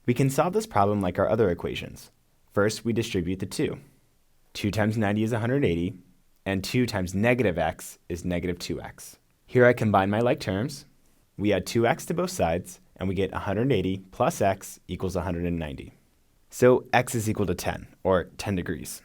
We can solve this problem like our other equations. First, we distribute the 2. 2 times 90 is 180, and 2 times negative x is negative 2x. Here I combine my like terms. We add 2x to both sides, and we get 180 plus x equals 190. So x is equal to 10, or 10 degrees.